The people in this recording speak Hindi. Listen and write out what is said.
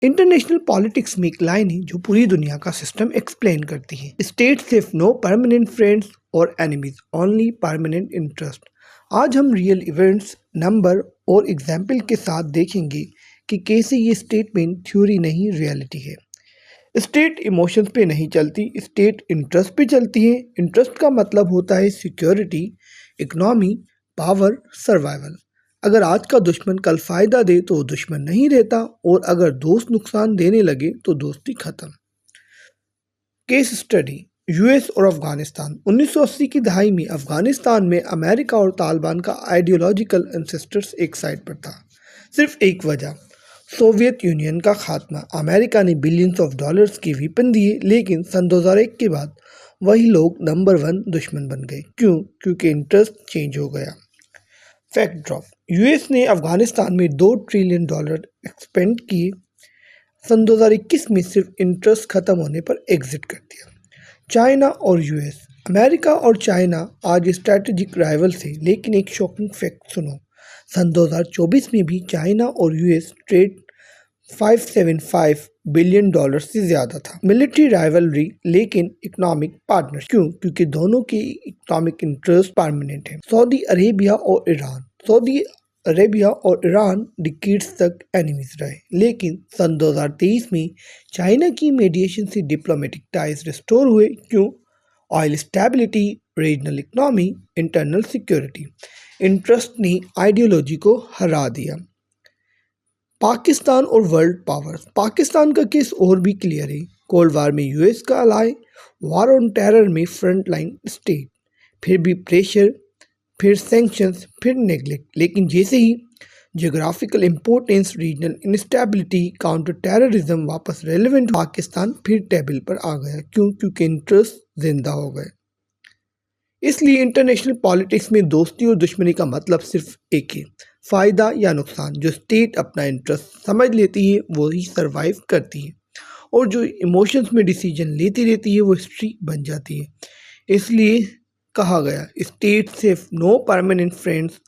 इंटरनेशनल पॉलिटिक्स में एक लाइन है जो पूरी दुनिया का सिस्टम एक्सप्लेन करती है। स्टेट सिर्फ नो परमानेंट फ्रेंड्स और एनिमीज, ओनली परमानेंट इंटरेस्ट। आज हम रियल इवेंट्स, नंबर और एग्जाम्पल के साथ देखेंगे कि कैसे ये स्टेटमेंट थ्योरी नहीं रियलिटी है। स्टेट इमोशंस पे नहीं चलती, स्टेट इंटरेस्ट पे चलती है। इंटरेस्ट का मतलब होता है सिक्योरिटी, इकोनॉमी, पावर, सर्वाइवल। अगर आज का दुश्मन कल फायदा दे तो वो दुश्मन नहीं रहता, और अगर दोस्त नुकसान देने लगे तो दोस्ती खत्म। केस स्टडी, यूएस और अफगानिस्तान। 1980 की दहाई में अफगानिस्तान में अमेरिका और तालिबान का आइडियोलॉजिकल एंसेस्टर्स एक साइड पर था। सिर्फ एक वजह, सोवियत यूनियन का खात्मा। अमेरिका ने बिलियंस ऑफ डॉलर्स के वेपन दिए, लेकिन सन 2001 के बाद वही लोग नंबर 1 दुश्मन बन गए। क्यों? क्योंकि इंटरेस्ट चेंज हो गया। फैक्ट ड्रॉप, यूएस ने अफगानिस्तान में $2 ट्रिलियन एक्सपेंड किए। सन 2021 में सिर्फ इंटरेस्ट खत्म होने पर एग्जिट कर दिया। चाइना और यूएस। अमेरिका और चाइना आज स्ट्रैटेजिक राइवल थे, लेकिन एक शॉकिंग फैक्ट सुनो। सन 2024 में भी चाइना और यूएस ट्रेड $575 बिलियन से ज़्यादा था। मिलिट्री राइवलरी, लेकिन इकोनॉमिक पार्टनर। क्यों? क्योंकि दोनों की इकोनॉमिक इंटरेस्ट परमानेंट है। सऊदी अरेबिया और ईरान। सऊदी अरेबिया और ईरान डिकेड्स तक एनिमीज रहे, लेकिन सन 2023 में चाइना की मीडिएशन से डिप्लोमेटिक टाइज रिस्टोर हुए। क्यों? Oil stability, regional economy, internal security. Interest ने आइडियोलॉजी को हरा दिया। पाकिस्तान और वर्ल्ड पावर्स। पाकिस्तान का केस और भी क्लियर है। कोल्ड वार में यूएस का अलाय, वार ऑन टेरर में फ्रंट लाइन स्टेट, फिर भी प्रेशर, फिर सैंक्शंस, फिर नेग्लेक्ट। लेकिन जैसे ही geographical importance, regional instability, counter terrorism वापस रेलेवेंट, पाकिस्तान फिर टेबल पर आ गया। क्यों? क्योंकि इंटरेस्ट जिंदा हो गए। इसलिए इंटरनेशनल पॉलिटिक्स में दोस्ती और दुश्मनी का मतलब सिर्फ एक है, फ़ायदा या नुकसान। जो स्टेट अपना इंटरेस्ट समझ लेती है वो ही सरवाइव करती है, और जो इमोशंस में डिसीजन लेती रहती है वो हिस्ट्री बन जाती है। इसलिए कहा गया, स्टेट सिर्फ नो परमानेंट फ्रेंड्स,